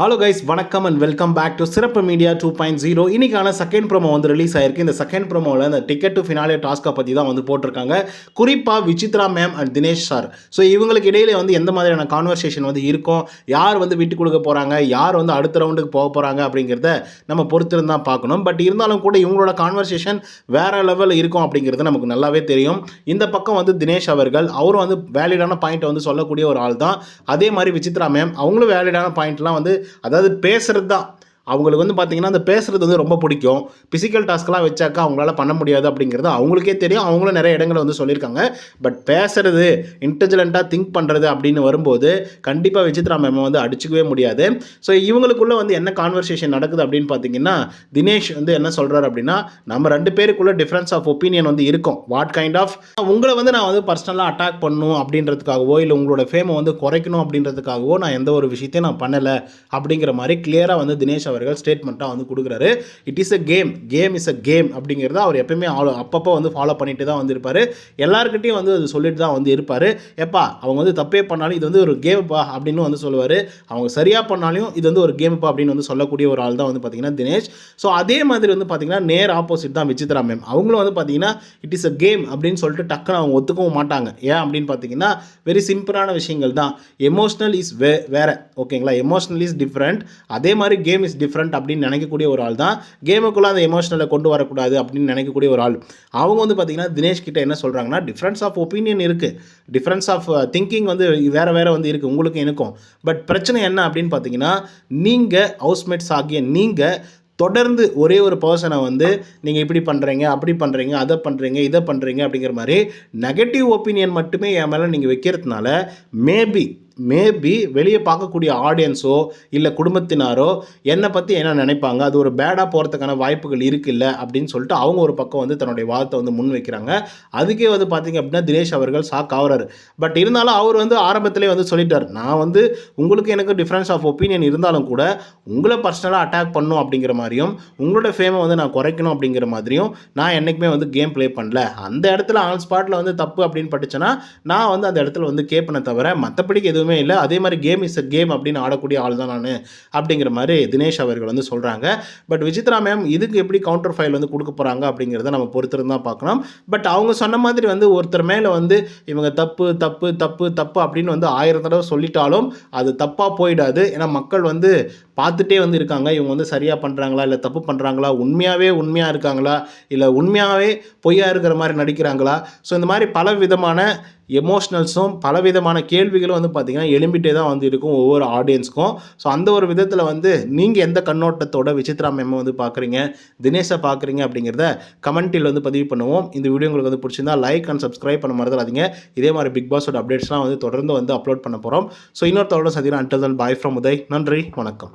Hello guys, வணக்கம் and welcome back to சிறப்பு media 2.0. இன்னைக்கான செகண்ட் ப்ரோமோ வந்து ரிலீஸ் ஆயிருக்கு. இந்த செகண்ட் ப்ரோமோவில் இந்த டிக்கெட் டு ஃபினாலே டாஸ்க்கை பற்றி தான் வந்து போட்டிருக்காங்க. குறிப்பாக Vichitra ma'am and Dinesh sir. So இவங்களுக்கு இடையிலே வந்து எந்த மாதிரியான கான்வர்சேஷன் வந்து இருக்கும், யார் வந்து விட்டு கொடுக்க போகிறாங்க, யார் வந்து அடுத்த ரவுண்டுக்கு போக போகிறாங்க அப்படிங்கிறத நம்ம பொறுத்திருந்து தான் பார்க்கணும். பட் இருந்தாலும் கூட இவங்களோட கான்வர்சேஷன் வேறு லெவலில் இருக்கும் அப்படிங்கிறது நமக்கு நல்லாவே தெரியும். இந்த பக்கம் வந்து தினேஷ் அவர்கள் அவரும் வந்து வேலிடான பாயிண்ட்டை வந்து சொல்லக்கூடிய ஒரு ஆள் தான். அதே மாதிரி விசித்ரா மேம் அவங்களும் வேலிடான பாயிண்ட்லாம் வந்து அதாவது பேசுகிறது தான் அவங்களுக்கு வந்து பார்த்திங்கன்னா அந்த பேசுகிறது வந்து ரொம்ப பிடிக்கும். ஃபிசிக்கல் டாஸ்க்லாம் வச்சாக்கா அவங்களால பண்ண முடியாது அப்படிங்கிறது அவங்களுக்கே தெரியும். அவங்களும் நிறைய இடங்களை வந்து சொல்லியிருக்காங்க. பட் பேசுகிறது, இன்டெலிஜென்ட்டாக திங்க் பண்ணுறது அப்படின்னு வரும்போது கண்டிப்பாக விசித்ரா மேம் வந்து அடிச்சுக்கவே முடியாது. ஸோ இவங்களுக்குள்ளே வந்து என்ன கான்வர்சேஷன் நடக்குது அப்படின்னு பார்த்தீங்கன்னா, தினேஷ் வந்து என்ன சொல்கிறார் அப்படின்னா, நம்ம ரெண்டு பேருக்குள்ளே டிஃப்ரென்ஸ் ஆஃப் ஒப்பீனியன் வந்து இருக்கும். வாட் கைண்ட் ஆஃப் உங்களை வந்து நான் வந்து பர்சனலாக அட்டாக் பண்ணணும் அப்படின்றதுக்காகவோ இல்லை உங்களோட ஃபேமை வந்து குறைக்கணும் அப்படின்றதுக்காகவோ நான் எந்த ஒரு விஷயத்தையும் நான் பண்ணலை அப்படிங்கிற மாதிரி கிளியராக வந்து தினேஷ் அவர்கள் ஸ்டேட்மெண்ட்டாக வந்து கொடுக்குறாரு. It is a game is a game அப்படிங்கிறத அவர் எப்பவுமே அப்பப்போ வந்து ஃபாலோ பண்ணிட்டு தான் வந்து இருப்பார். எல்லாருக்கிட்டையும் வந்து அது சொல்லிட்டு தான் வந்து இருப்பார். எப்பா அவங்க வந்து தப்பே பண்ணாலும் இது வந்து ஒரு கேம்ப்பா அப்படின்னு வந்து சொல்லுவார். அவங்க சரியாக பண்ணாலும் இது வந்து ஒரு கேம்ப்பா அப்படின்னு வந்து சொல்லக்கூடிய ஒரு ஆள் தான் வந்து பார்த்தீங்கன்னா தினேஷ். ஸோ அதே மாதிரி வந்து பார்த்தீங்கன்னா நேர் ஆப்போசிட் தான் விசித்ரா மேம். அவங்களும் வந்து பார்த்தீங்கன்னா இட் இஸ் அ கேம் அப்படின்னு சொல்லிட்டு டக்குன்னு அவங்க ஒத்துக்கவும் மாட்டாங்க. ஏன் அப்படின்னு பார்த்தீங்கன்னா வெரி சிம்பிளான விஷயங்கள் தான். எமோஷனல் இஸ் வேறு, ஓகேங்களா? Emotional is different. அதே மாதிரி கேம் இஸ் டிஃப்ரெண்ட் அப்படின்னு நினைக்கக்கூடிய ஒரு ஆள் தான். கேமுக்குள்ளே அந்த எமோஷனலை கொண்டு வரக்கூடாது அப்படின்னு நினைக்கக்கூடிய ஒரு ஆள். அவங்க வந்து பார்த்தீங்கன்னா தினேஷ் கிட்ட என்ன சொல்கிறாங்கன்னா, டிஃப்ரென்ஸ் ஆஃப் ஒப்பீனியன் இருக்குது, டிஃப்ரென்ஸ் ஆஃப் திங்கிங் வந்து வேறு வந்து இருக்குது உங்களுக்கு எனக்கும். பட் பிரச்சனை என்ன அப்படின்னு பார்த்தீங்கன்னா, நீங்கள் ஹவுஸ்மேட்ஸ் ஆகிய நீங்கள் தொடர்ந்து ஒரே ஒரு பர்சனை வந்து நீங்கள் இப்படி பண்ணுறீங்க, அப்படி பண்ணுறீங்க, அதை பண்ணுறீங்க, இதை பண்ணுறீங்க அப்படிங்கிற மாதிரி நெகட்டிவ் ஒப்பீனியன் மட்டுமே என் மேலே நீங்கள் வைக்கிறதுனால மேபி வெளியே பார்க்கக்கூடிய ஆடியன்ஸோ இல்லை குடும்பத்தினாரோ என்னை பற்றி என்ன நினைப்பாங்க, அது ஒரு பேடாக போகிறதுக்கான வாய்ப்புகள் இருக்குல்ல அப்படின்னு சொல்லிட்டு அவங்க ஒரு பக்கம் வந்து தன்னுடைய வாதத்தை வந்து முன் வைக்கிறாங்க. அதுக்கே வந்து பார்த்திங்க அப்படின்னா தினேஷ் அவர்கள் ஷாக் ஆகிறாரு. பட் இருந்தாலும் அவர் வந்து ஆரம்பத்திலே வந்து சொல்லிட்டார், நான் வந்து உங்களுக்கு எனக்கு டிஃப்ரென்ஸ் ஆஃப் ஒப்பீனியன் இருந்தாலும் கூட உங்களை பர்சனலாக அட்டாக் பண்ணணும் அப்படிங்கிற மாதிரியும் உங்களோட ஃபேமை வந்து நான் குறைக்கணும் அப்படிங்கிற மாதிரியும் நான் என்றைக்குமே வந்து கேம் ப்ளே பண்ணல. அந்த இடத்துல ஆன் ஸ்பாட்டில் வந்து தப்பு அப்படின்னு பட்டுச்சுன்னா நான் வந்து அந்த இடத்துல வந்து கேட்பேனே தவிர மற்றபடிக்கு எதுவுமே இல்லை. அதே மாதிரி கேம் இஸ் அ கேம் அப்படின்னு ஆடக்கூடிய ஆள் தான் நான் அப்படிங்கிற மாதிரி தினேஷ் அவர்கள் வந்து சொல்கிறாங்க. பட் விசித்ரா மேம் இதுக்கு எப்படி கவுண்டர் ஃபைல் வந்து கொடுக்க போகிறாங்க அப்படிங்கிறத நம்ம பொறுத்திருந்து தான் பார்க்கணும். பட் அவங்க சொன்ன மாதிரி வந்து ஒருத்தர் மேலே வந்து இவங்க தப்பு தப்பு தப்பு தப்பு அப்படின்னு வந்து 1000 தடவை சொல்லிட்டாலும் அது தப்பாக போயிடாது. ஏன்னா மக்கள் வந்து பார்த்துட்டே வந்து இருக்காங்க. இவங்க வந்து சரியாக பண்ணுறாங்களா இல்லை தப்பு பண்ணுறாங்களா, உண்மையாக இருக்காங்களா இல்லை உண்மையாகவே பொய்யா இருக்கிற மாதிரி நடிக்கிறாங்களா. ஸோ இந்த மாதிரி பல விதமான எமோஷ்னல்ஸும் பலவிதமான கேள்விகளும் வந்து பார்த்திங்கன்னா எழும்பிட்டே தான் வந்து இருக்கும் ஒவ்வொரு ஆடியன்ஸ்க்கும். ஸோ அந்த ஒரு விதத்தில் வந்து நீங்கள் எந்த கண்ணோட்டத்தோட விசித்ரா மேம் வந்து பார்க்குறீங்க, தினேஷை பார்க்குறீங்க அப்படிங்கிறத கமெண்ட்டில் வந்து பதிவு பண்ணுவோம். இந்த வீடியோ உங்களுக்கு வந்து பிடிச்சிருந்தா லைக் அண்ட் சப்ஸ்கிரைப் பண்ண மறந்துடாதீங்க. இதே மாதிரி பிக் பாஸோட அப்டேட்ஸ்லாம் வந்து தொடர்ந்து வந்து அப்லோட் பண்ண போகிறோம். ஸோ இன்னொருத்தரோட சந்திக்கிறேன். Until then by from Uday. நன்றி, வணக்கம்.